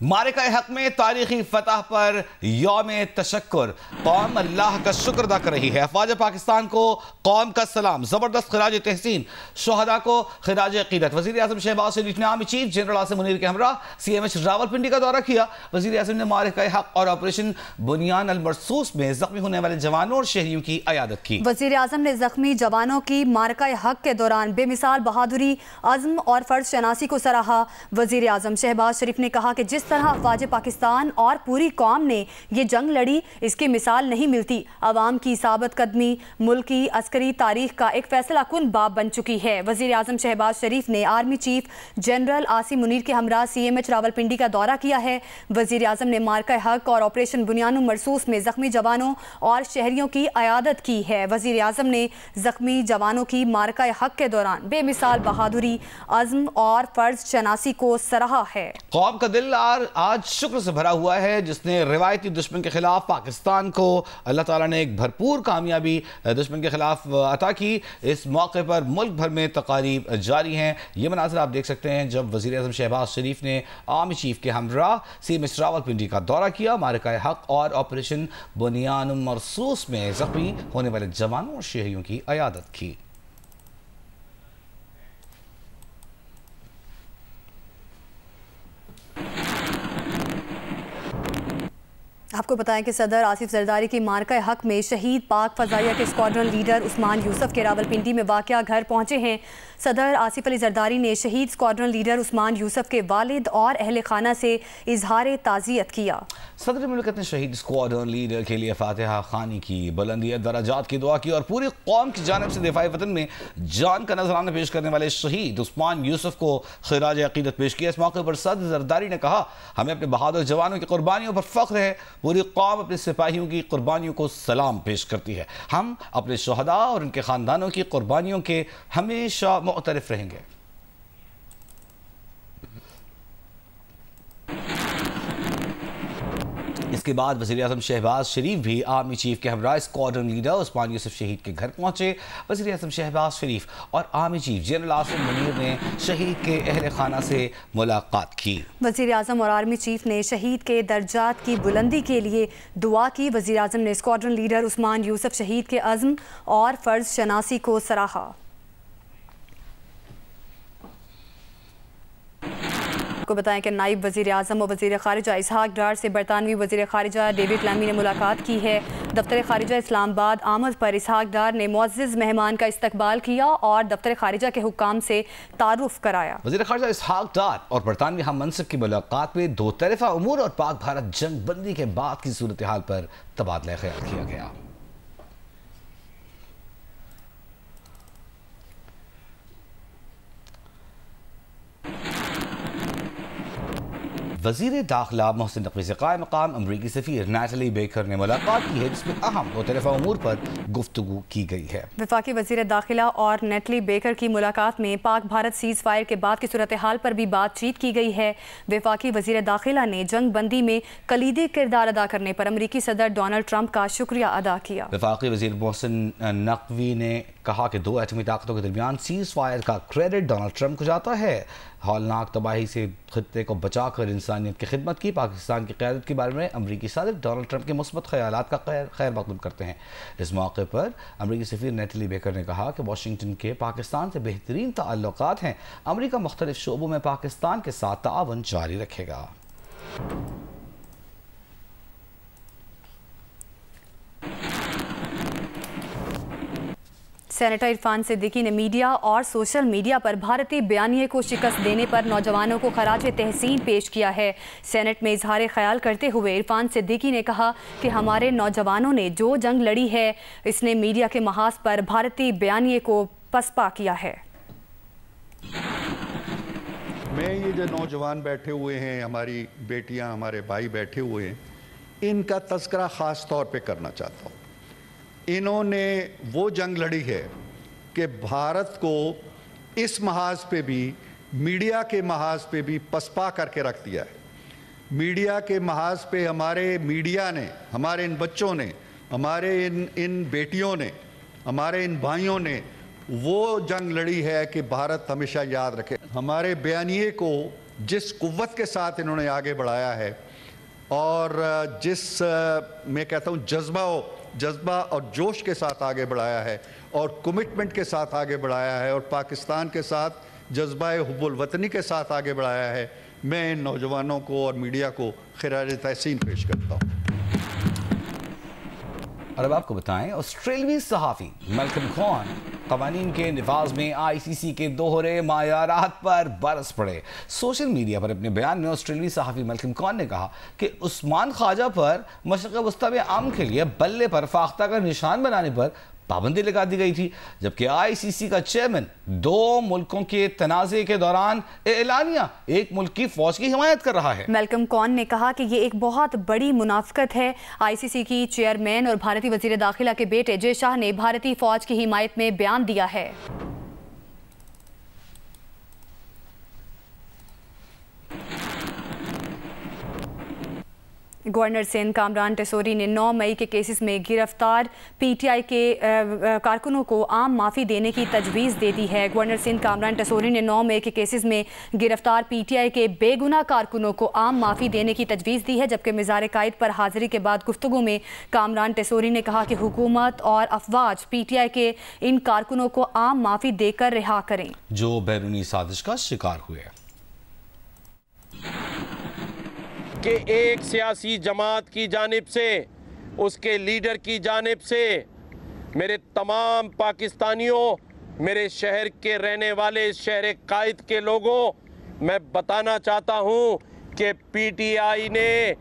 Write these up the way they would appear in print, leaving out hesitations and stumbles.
معرکہ حق میں تاریخی فتح پر یوم تشکر قوم اللہ کا شکر ادا کر رہی ہے۔ افواج پاکستان کو قوم کا سلام، زبردست خراج تحسین، شہداء کو خراج عقیدت۔ وزیر اعظم شہباز شریف نے army chief general Asim Munir کے ہمراہ CMH راولپنڈی کا دورہ کیا۔ وزیر اعظم نے معرکہ حق اور آپریشن بنیان المرصوص میں زخمی ہونے والے جوانوں اور شہریوں کی عیادت کی۔ وزیر اعظم نے زخمی جوانوں کی معرکہ حق کے دوران بے مثال بہادری، عزم اور فرض شناسی کو سراہا۔ وزیر اعظم شہباز شریف نے کہا کہ جس طرح افواج پاکستان اور پوری قوم نے یہ جنگ لڑی، اس کی مثال نہیں ملتی۔ عوام کی ثابت قدمی ملک کی عسکری تاریخ کا ایک فیصلہ کن باب بن چکی ہے۔ وزیر اعظم شہباز شریف نے army chief general Asim Munir کے ہمراہ CMH راولپنڈی کا دورہ کیا ہے۔ وزیر اعظم نے معرکہ حق اور آپریشن بنیان مرصوص میں زخمی جوانوں اور شہریوں کی عیادت کی ہے۔ وزیر اعظم نے زخمی جوانوں کی معرکہ حق کے دوران بے مثال بہادری، عزم اور فرض شناسی کو سراہا ہے۔ قوم کا دل آج شکر سے بھرا ہوا ہے، جس نے روایتی دشمن کے خلاف پاکستان کو اللہ تعالیٰ نے ایک بھرپور کامیابی دشمن کے خلاف عطا کی۔ اس موقع پر ملک بھر میں تقاریب جاری ہیں۔ یہ مناظر آپ دیکھ سکتے ہیں جب وزیر اعظم شہباز شریف نے آرمی چیف کے ہمراہ CMH راولپنڈی کا دورہ کیا، معرکہ حق اور آپریشن بنیان مرصوص میں زخمی ہونے والے جوانوں اور شہریوں کی عیادت کی۔ آپ کو بتائیں کہ صدر آصف زرداری کی معرکہ حق میں شہید پاک فضائیہ کے اسکواڈرن لیڈر عثمان یوسف کے راولپنڈی میں واقعہ گھر پہنچے ہیں۔ صدر آصف علی زرداری نے شہید اسکواڈرن لیڈر عثمان یوسف کے والد اور اہل خانہ سے اظہار تعزیت کیا۔ صدر مملکت نے شہید اسکواڈرن لیڈر کے لیے فاتحہ خوانی کی، بلندی درجات کی دعا کی اور پوری قوم کی جانب سے دفاع وطن میں جان کا نذرانہ پیش کرنے والے شہید عثمان یوسف کو خراج عقیدت پیش کیا۔ اس موقع پر صدر زرداری نے کہا، ہمیں اپنے بہادر جوانوں کی قربانیوں پر فخر ہے۔ پوری قوم اپنے سپاہیوں کی قربانیوں کو سلام پیش کرتی ہے۔ ہم اپنے شہداء اور ان کے خاندانوں کی قربانیوں کے ہمیشہ معترف رہیں گے۔ اس کے بعد وزیر اعظم شہباز شریف بھی آرمی چیف کے ہمراہ اسکواڈرن لیڈر عثمان یوسف شہید کے گھر پہنچے۔ وزیر اعظم شہباز شریف اور army chief general Asim Munir نے شہید کے اہل خانہ سے ملاقات کی۔ وزیر اعظم اور آرمی چیف نے شہید کے درجات کی بلندی کے لیے دعا کی۔ وزیر اعظم نے اسکواڈرن لیڈر عثمان یوسف شہید کے عزم اور فرض شناسی کو سراہا۔ کو بتائیں کہ نائب وزیر اعظم و وزیر خارجہ اسحاق ڈار سے برطانوی وزیر خارجہ ڈیوڈ لیمی نے ملاقات کی ہے۔ دفتر خارجہ اسلام آباد آمد پر اسحاق ڈار نے معزز مہمان کا استقبال کیا اور دفتر خارجہ کے حکام سے تعارف کرایا۔ وزیر خارجہ اسحاق ڈار اور برطانوی ہم منصب کی ملاقات میں دو طرفہ امور اور پاک بھارت جنگ بندی کے بعد کی صورتحال پر تبادلہ خیال کیا گیا۔ وزیر داخلہ محسن نقوی سے قائم مقام امریکی سفیر نیٹلی بیکر نے ملاقات کی ہے، جس میں اہم دو طرفہ امور پر گفتگو کی گئی ہے۔ وفاقی وزیر داخلہ اور نیٹلی بیکر کی ملاقات میں پاک بھارت سیز فائر کے بعد کی صورتحال پر بھی بات چیت کی گئی ہے۔ وفاقی وزیر داخلہ نے جنگ بندی میں کلیدی کردار ادا کرنے پر امریکی صدر ڈونلڈ ٹرمپ کا شکریہ ادا کیا۔ وفاقی وزیر محسن نقوی نے کہا کہ دو ایٹمی طاقتوں کے درمیان سیز فائر کا کریڈٹ ڈونلڈ ٹرمپ کو جاتا ہے۔ ہولناک تباہی سے خطے کو بچا کر انسانیت کی خدمت کی پاکستان کی قیادت کے بارے میں امریکی صدر ڈونلڈ ٹرمپ کے مثبت خیالات کا خیر مقدم کرتے ہیں۔ اس موقع پر امریکی سفیر نیٹلی بیکر نے کہا کہ واشنگٹن کے پاکستان سے بہترین تعلقات ہیں۔ امریکہ مختلف شعبوں میں پاکستان کے ساتھ تعاون جاری رکھے گا۔ سینیٹر عرفان صدیقی نے میڈیا اور سوشل میڈیا پر بھارتی بیانیے کو شکست دینے پر نوجوانوں کو خراج تحسین پیش کیا ہے۔ سینٹ میں اظہار خیال کرتے ہوئے عرفان صدیقی نے کہا کہ ہمارے نوجوانوں نے جو جنگ لڑی ہے، اس نے میڈیا کے محاذ پر بھارتی بیانیے کو پسپا کیا ہے۔ میں یہ جو نوجوان بیٹھے ہوئے ہیں، ہماری بیٹیاں، ہمارے بھائی بیٹھے ہوئے ہیں، ان کا تذکرہ خاص طور پہ کرنا چاہتا ہوں۔ انہوں نے وہ جنگ لڑی ہے کہ بھارت کو اس محاذ پہ بھی، میڈیا کے محاذ پہ بھی پسپا کر کے رکھ دیا ہے۔ میڈیا کے محاذ پہ ہمارے میڈیا نے، ہمارے ان بچوں نے، ہمارے ان بیٹیوں نے، ہمارے ان بھائیوں نے وہ جنگ لڑی ہے کہ بھارت ہمیشہ یاد رکھے۔ ہمارے بیانیے کو जिस कुव्वत के साथ इन्होंने आगे बढ़ाया है और जिस मैं कहता हूँ जज्बा और जोश के साथ आगे बढ़ाया है और कमिटमेंट के साथ आगे बढ़ाया है और पाकिस्तान के साथ जज्बा हुब्बुल वतनी के साथ आगे बढ़ाया है, मैं इन नौजवानों को और मीडिया को खिराज तहसीन पेश करता हूँ। और अब आपको बताएं, ऑस्ट्रेलियाई सहाफ़ी मैल्कम कॉन क़वानीन के निफाज में ICC के दोहरे मायारात पर बरस पड़े। सोशल मीडिया पर अपने बयान में ऑस्ट्रेलियाई सहाफ़ी मैल्कम कॉन ने कहा कि उस्मान ख्वाजा पर मशरिक़ वस्ता में अमन के लिए बल्ले पर फाख्ता का निशान बनाने पर पाबंदी लगा दी गई थी, जबकि ICC का चेयरमैन 2 मुल्कों के तनाज़े के दौरान एलानिया एक मुल्क की फौज की हिमायत कर रहा है। मैल्कम कॉन ने कहा कि ये एक बहुत बड़ी मुनाफ़िकत है। ICC की चेयरमैन और भारतीय वज़ीर दाखिला के बेटे जय शाह ने भारतीय फौज की हिमायत में बयान दिया है। गवर्नर सिंध कामरान टेसोरी ने 9 मई के केसेस में गिरफ्तार PTI के कारकुनों को आम माफ़ी देने की तजवीज़ दे दी है। गवर्नर सिंध कामरान टेसोरी ने 9 मई के केसेस में गिरफ्तार PTI के बेगुनाह कारकुनों को आम माफ़ी देने की तजवीज़ दी है, जबकि मिज़ार क़ायद पर हाज़िरी के बाद गुफ्तगू में कामरान टेसोरी ने कहा कि हुकूमत और अफवाज PTI के इन कारकुनों को आम माफ़ी देकर रिहा करें जो बैरूनी साजिश का शिकार हुए। कि एक सियासी जमात की जानिब से, उसके लीडर की जानिब से मेरे तमाम पाकिस्तानियों, मेरे शहर के रहने वाले शहर क़ायद के लोगों, मैं बताना चाहता हूं कि PTI ने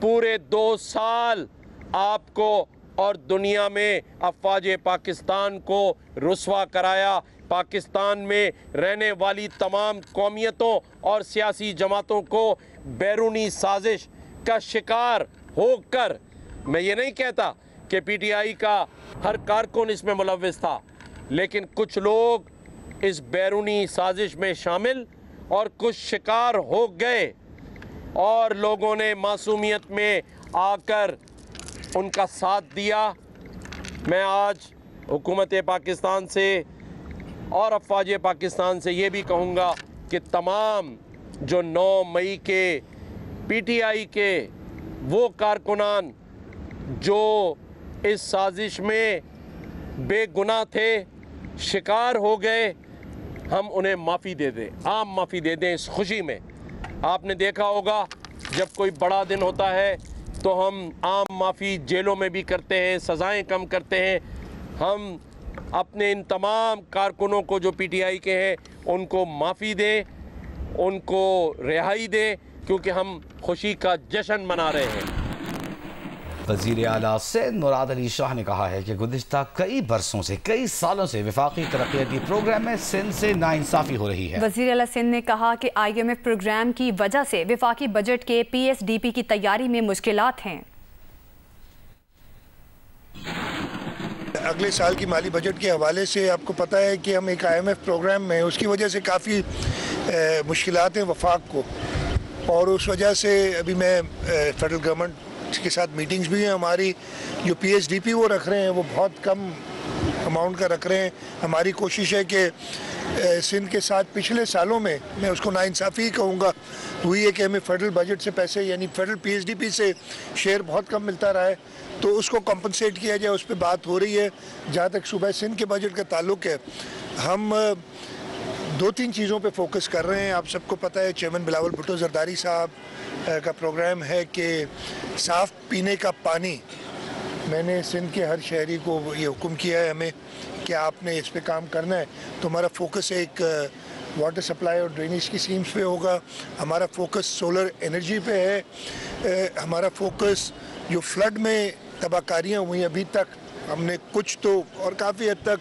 पूरे 2 साल आपको और दुनिया में अफवाज पाकिस्तान को रुस्वा कराया। पाकिस्तान में रहने वाली तमाम कौमियतों और सियासी जमातों को बैरूनी साजिश का शिकार होकर, मैं ये नहीं कहता कि PTI का हर कारकुन इसमें मुलव्विस था, लेकिन कुछ लोग इस बैरूनी साजिश में शामिल और कुछ शिकार हो गए और लोगों ने मासूमियत में आकर उनका साथ दिया। मैं आज हुकूमत पाकिस्तान से और अफवाज पाकिस्तान से ये भी कहूँगा कि तमाम जो 9 मई के PTI के वो कारकुनान जो इस साजिश में बेगुनाह थे, शिकार हो गए, हम उन्हें माफ़ी दे दें, आम माफ़ी दे दें इस खुशी में। आपने देखा होगा जब कोई बड़ा दिन होता है तो हम आम माफ़ी जेलों में भी करते हैं, सज़ाएं कम करते हैं। हम अपने इन तमाम कारकुनों को जो PTI के हैं उनको माफ़ी दें, उनको रिहाई दें, क्योंकि हम खुशी का जश्न मना रहे हैं। वज़ीर आला सिंध मुराद अली शाह ने कहा है कि गुज़िश्ता कई बरसों से, कई सालों से वफाकी तरक्याती प्रोग्राम में सिंध से नाइंसाफ़ी हो रही है। वज़ीर आला सिंध ने कहा कि IMF प्रोग्राम की वजह से वफाकी बजट के PSDP की तैयारी में मुश्किलात हैं। अगले साल की माली बजट के हवाले से आपको पता है कि हम एक IMF प्रोग्राम में, उसकी वजह से काफ़ी मुश्किलात हैं वफाक को, और उस वजह से अभी मैं फेडरल गवर्नमेंट के साथ मीटिंग्स भी हैं हमारी। जो PSDP वो रख रहे हैं वो बहुत कम अमाउंट का रख रहे हैं। हमारी कोशिश है कि सिंध के साथ पिछले सालों में, मैं उसको नाइंसाफ़ी कहूँगा, हुई है कि हमें फेडरल बजट से पैसे, यानी फेडरल PSDP से शेयर बहुत कम मिलता रहा है, तो उसको कंपनसेट किया जाए, उस पर बात हो रही है। जहाँ तक सूबा सिंध के बजट का ताल्लुक़ है, हम 2-3 चीज़ों पे फोकस कर रहे हैं। आप सबको पता है चेयरमैन बिलावल भुट्टो जरदारी साहब का प्रोग्राम है कि साफ़ पीने का पानी, मैंने सिंध के हर शहरी को ये हुक्म किया है हमें कि आपने इस पे काम करना है। तो हमारा फोकस एक वाटर सप्लाई और ड्रेनेज की स्कीम्स पे होगा, हमारा फोकस सोलर एनर्जी पे है, हमारा फोकस जो फ्लड में तबाहकारियाँ हुई अभी तक, हमने कुछ तो और काफ़ी हद तक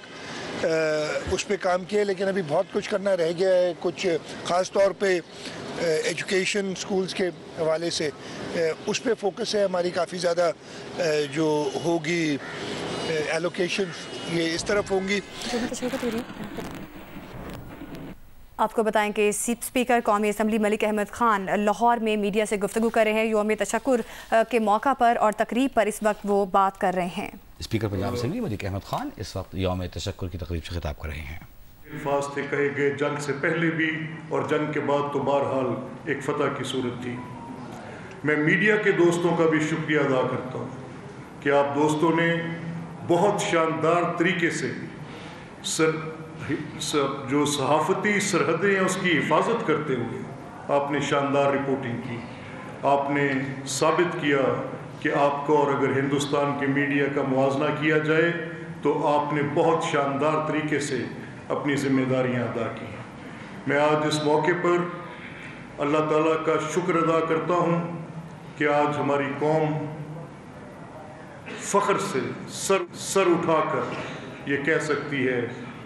उस पे काम किया, लेकिन अभी बहुत कुछ करना रह गया है। कुछ ख़ास तौर पे एजुकेशन स्कूल्स के हवाले से उस पे फोकस है हमारी, काफ़ी ज़्यादा जो होगी एलोकेशन ये इस तरफ होंगी। आपको बताएं कि स्पीकर कौमी असम्बली मलिक अहमद खान लाहौर में मीडिया से गुफ्तगू कर रहे हैं यौम तशक्कुर के मौका पर, और तकरीब पर इस वक्त वो बात कर रहे हैं। स्पीकर पंजाब असम्बली मलिक अहमद खान इस वक्त यौम तशक्कुर की तकरीब से खिताब कर रहे हैं। अल्फाज थे कहे गए जंग से पहले भी और जंग के बाद तो बहरहाल एक फतह की सूरत थी। मैं मीडिया के दोस्तों का भी शुक्रिया अदा करता हूँ कि आप दोस्तों ने बहुत शानदार तरीके से जो सहाफ़ती सरहदें हैं उसकी हिफाजत करते हुए आपने शानदार रिपोर्टिंग की। आपने साबित किया कि आपको, और अगर हिंदुस्तान के मीडिया का मुआवजा किया जाए तो आपने बहुत शानदार तरीके से अपनी ज़िम्मेदारियां अदा की हैं। मैं आज इस मौके पर अल्लाह ताला का शुक्र अदा करता हूँ कि आज हमारी कौम फ़ख्र से सर उठाकर ये कह सकती है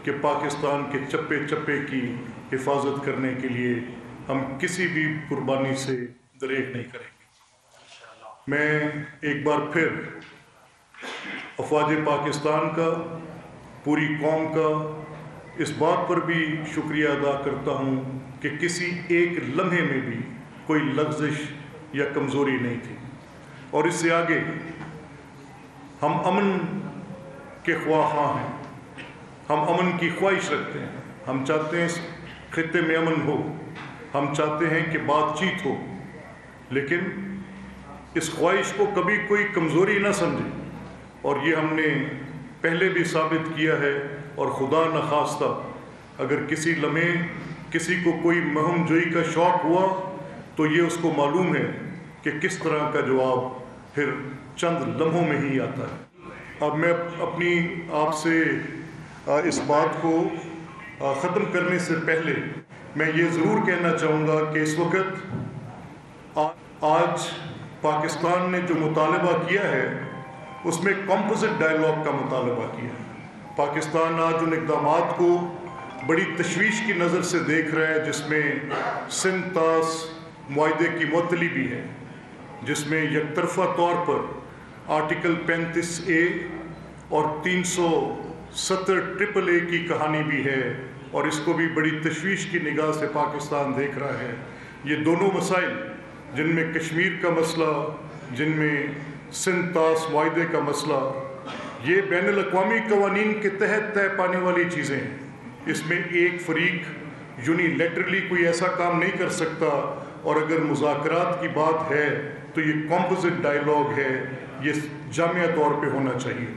कि पाकिस्तान के चप्पे चप्पे की हिफाजत करने के लिए हम किसी भी कुर्बानी से दरेक नहीं करेंगे। मैं एक बार फिर अफवाज पाकिस्तान का, पूरी कौम का इस बात पर भी शुक्रिया अदा करता हूँ कि किसी एक लम्हे में भी कोई लफ्ज़िश या कमज़ोरी नहीं थी। और इससे आगे हम अमन के ख्वाहां हैं, हम अमन की ख्वाहिश रखते हैं। हम चाहते हैं इस खित्ते में अमन हो, हम चाहते हैं कि बातचीत हो, लेकिन इस ख्वाहिश को कभी कोई कमज़ोरी ना समझे। और ये हमने पहले भी साबित किया है, और खुदा न खास्ता अगर किसी लम्हे किसी को कोई महमजोई का शौक़ हुआ तो ये उसको मालूम है कि किस तरह का जवाब फिर चंद लम्हों में ही आता है। अब मैं अपनी आपसे इस बात को ख़त्म करने से पहले मैं ये ज़रूर कहना चाहूँगा कि इस वक्त आज पाकिस्तान ने जो मुतालबा किया है उसमें कॉम्पोजिट डायलॉग का मुतालबा किया है। पाकिस्तान आज उन इक़दामात को बड़ी तशवीश की नज़र से देख रहा है जिसमें सिंध तास मुआहदे की मुअत्तली भी है, जिसमें यकतरफ़ा तौर पर आर्टिकल 35A और 370 AAA की कहानी भी है, और इसको भी बड़ी तशवीश की निगाह से पाकिस्तान देख रहा है। ये दोनों मसाइल, जिनमें कश्मीर का मसला, जिनमें सिंध तास मुआहदे का मसला, ये बैनुल अक़वामी क़वानीन के तहत तय पाने वाली चीज़ें हैं। इसमें एक फ़रीक यूनिलैटरली कोई ऐसा काम नहीं कर सकता, और अगर मुज़ाकरात की बात है तो ये कॉम्पोजिट डायलॉग है, ये जामिया तौर पे होना चाहिए।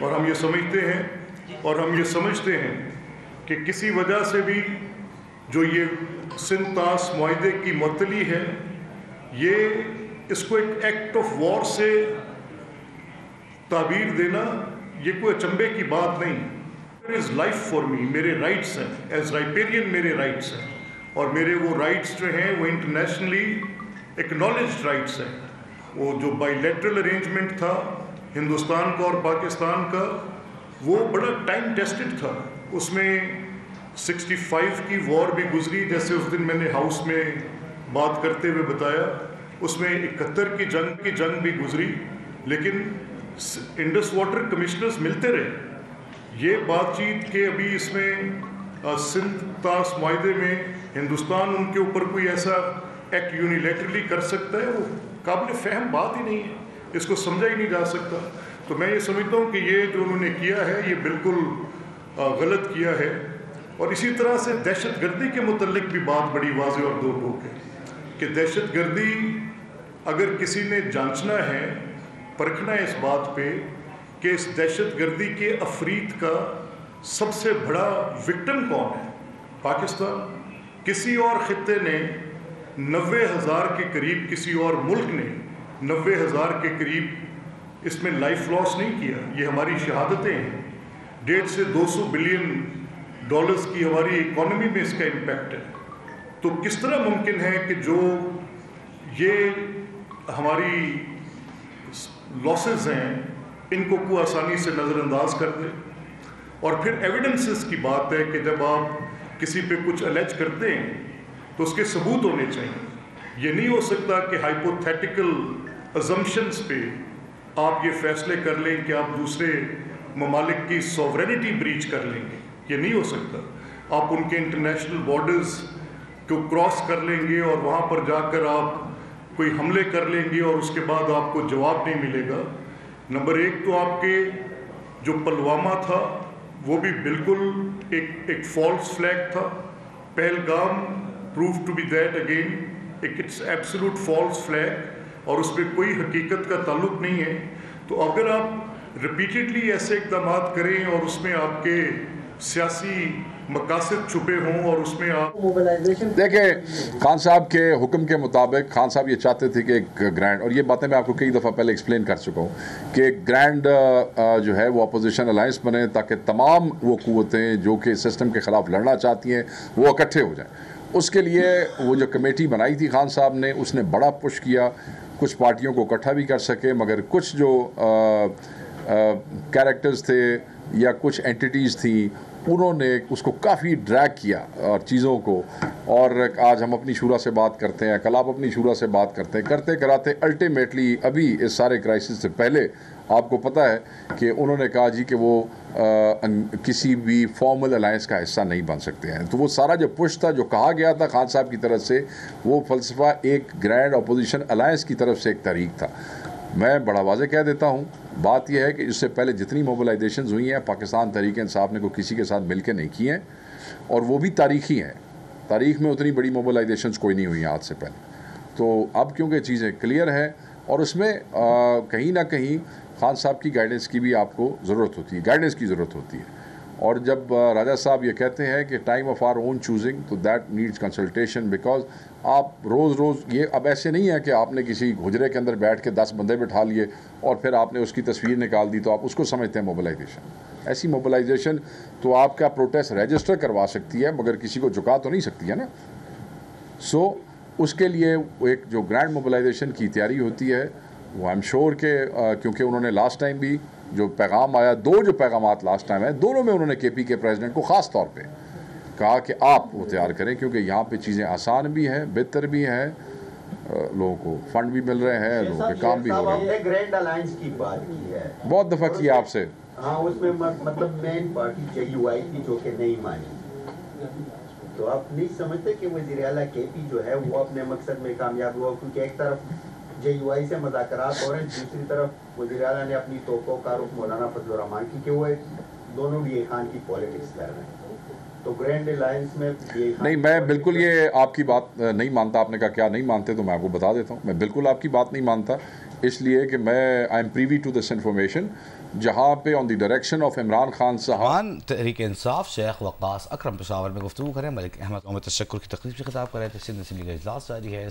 और हम ये समझते हैं कि किसी वजह से भी जो ये सिंध तास मुआहदे की मुअत्तली है, ये इसको एक एक्ट ऑफ वॉर से ताबीर देना ये कोई अचंभे की बात नहीं। There is life for me, मेरे राइट्स हैं, एज राइपेरियन मेरे राइट्स हैं, और मेरे वो राइट्स जो हैं वो इंटरनेशनली एक्नॉलेज्ड राइट्स हैं। वो जो बाइलेटरल अरेंजमेंट था हिंदुस्तान का और पाकिस्तान का, वो बड़ा टाइम टेस्टेड था। उसमें 65 की वॉर भी गुजरी, जैसे उस दिन मैंने हाउस में बात करते हुए बताया, उसमें 71 की जंग भी गुजरी, लेकिन इंडस वाटर कमिश्नर्स मिलते रहे। ये बातचीत के अभी इसमें सिंध तास मुआहदे में हिंदुस्तान उनके ऊपर कोई ऐसा एक्ट यूनिलैटरली कर सकता है, वो काबिल फ़हम बात ही नहीं है, इसको समझा ही नहीं जा सकता। तो मैं ये समझता हूँ कि ये जो उन्होंने किया है ये बिल्कुल गलत किया है। और इसी तरह से दहशत गर्दी के मुतल्लिक भी बात बड़ी वाज़ेह और दो टोक है कि दहशत गर्दी अगर किसी ने जांचना है, परखना है इस बात पे कि इस दहशत गर्दी के अफरीद का सबसे बड़ा विक्टिम कौन है, पाकिस्तान। किसी और ख़ित्ते ने 90,000 के करीब, किसी और मुल्क ने 90,000 के करीब इसमें लाइफ लॉस नहीं किया। ये हमारी शहादतें हैं। 1.5 से 200 बिलियन डॉलर्स की हमारी इकॉनमी में इसका इम्पैक्ट है। तो किस तरह मुमकिन है कि जो ये हमारी लॉसेस हैं इनको को आसानी से नज़रअंदाज कर दे। और फिर एविडेंसेस की बात है कि जब आप किसी पे कुछ अलेज करते हैं तो उसके सबूत होने चाहिए। ये नहीं हो सकता कि हाइपोथेटिकल अजम्पशंस पे आप ये फैसले कर लें कि आप दूसरे ममालिक की सॉवरेनिटी ब्रीच कर लेंगे, ये नहीं हो सकता। आप उनके इंटरनेशनल बॉर्डर्स को क्रॉस कर लेंगे और वहाँ पर जाकर आप कोई हमले कर लेंगे और उसके बाद आपको जवाब नहीं मिलेगा। नंबर 1 तो आपके जो पुलवामा था وہ بھی بالکل ایک فالس فلیگ تھا. Pahalgam proof to be that again it's absolute false flag اور اس پہ کوئی حقیقت کا تعلق نہیں ہے. تو اگر آپ ریپیٹڈلی ایسے اقدامات کریں اور اس میں آپ کے سیاسی مقاصد چھپے ہوں اور اس میں آپ دیکھیں خان صاحب کے حکم کے مطابق خان صاحب یہ چاہتے تھے کہ ایک گرینڈ, اور یہ باتیں میں آپ کو کئی دفعہ پہلے ایکسپلین کر چکا ہوں کہ ایک گرینڈ جو ہے وہ اپوزیشن الائنس بنے تاکہ تمام وہ قوتیں جو کہ سسٹم کے خلاف لڑنا چاہتی ہیں وہ اکٹھے ہو جائیں. اس کے لیے وہ جو کمیٹی بنائی تھی خان صاحب نے, اس نے بڑا پش کیا, کچھ پارٹیوں کو اکٹھا بھی کر سکے, مگر کچھ جو کیریکٹرز تھے یا کچھ اینٹیٹیز تھیں انہوں نے اس کو کافی ڈریگ کیا اور چیزوں کو. اور آج ہم اپنی شورا سے بات کرتے ہیں, کل آپ اپنی شورا سے بات کرتے ہیں, کرتے کراتے الٹیمیٹلی ابھی اس سارے کرائسس سے پہلے آپ کو پتہ ہے کہ انہوں نے کہا جی کہ وہ کسی بھی فارمل الائنس کا حصہ نہیں بن سکتے ہیں. تو وہ سارا جو پش تھا, جو کہا گیا تھا خان صاحب کی طرف سے, وہ فلسفہ ایک گرینڈ اپوزیشن الائنس کی طرف سے ایک تحریک تھا. میں بڑا واضح کہہ دیتا ہوں, بات یہ ہے کہ اس سے پہلے جتنی موبلائزیشنز ہوئی ہیں پاکستان تحریک انصاف نے کوئی کسی کے ساتھ مل کے نہیں کی ہیں, اور وہ بھی تاریخی ہیں. تاریخ میں اتنی بڑی موبلائزیشنز کوئی نہیں ہوئی آج سے پہلے. تو اب کیونکہ چیزیں کلیئر ہیں اور اس میں کہیں نہ کہیں خان صاحب کی گائیڈنس کی بھی آپ کو ضرورت ہوتی ہے, گائیڈنس کی ضرورت ہوتی ہے. اور جب راجہ صاحب یہ کہتے ہیں کہ time of our own choosing, تو دیٹ نیڈز کنسلٹیشن, بیکاز آپ روز یہ اب ایسے نہیں ہے کہ آپ نے کسی حجرے کے اندر بیٹھ کے 10 بندے بٹھا لیے اور پھر آپ نے اس کی تصویر نکال دی تو آپ اس کو سمجھتے ہیں موبلائزیشن. ایسی موبلائزیشن تو آپ کا پروٹیسٹ رجسٹر کروا سکتی ہے مگر کسی کو جھکا تو نہیں سکتی ہے نا. سو اس کے لیے ایک جو گرینڈ موبلائزیشن کی تیاری ہوتی ہے, وہ آئی ایم شیور کہ کیونکہ انہوں نے لاسٹ ٹائم بھی جو پیغام آیا, 2 جو پیغامات لاسٹ ٹائم آئے, دونوں میں انہوں نے کے پی کے پریزیڈنٹ کو خاص طور پہ کہا کہ آپ وہ تیار کریں, کیونکہ یہاں پہ چیزیں آسان بھی ہیں, بہتر بھی ہیں, لوگوں کو فنڈ بھی مل رہے ہیں, لوگوں کے کام بھی ہو رہے ہیں. گرینڈ الائنس کی بات کی ہے, بہت دفعہ کیا آپ سے. ہاں, اس میں مطلب مین پارٹی جے یو آئی تھی جو کہ نہیں مانی. تو آپ نہیں سمجھتے کہ وزیر اعلیٰ کے پی جو ہے وہ اپنے مقصد میں کامیاب ہوا, کیونکہ ایک طرف جے یو آئی سے مذاکرات ہو رہے ہیں, دوسری طرف وزیر اعلیٰ نے اپنی توقع کا رخ مولانا فضل الرحمان کی کہ وہ دونوں بھی ایک خان کی پالیٹکس کر رہے ہیں. تو گرینڈ الائنس میں نہیں, میں بالکل یہ آپ کی بات نہیں مانتا. آپ نے کہا کیا نہیں مانتے, تو میں آپ کو بتا دیتا ہوں. میں بالکل آپ کی بات نہیں مانتا, اس لیے کہ میں I am privy to this information جہاں پہ on the direction of Imran Khan sahib Tehreek انصاف شیخ وقاص اکرم پشاور میں گفتگو کریں. ملک احمد محمد تشکر کی تقریر سے خطاب کر رہے تھے. سندھ اسمبلی کا اجلاس جاری ہے.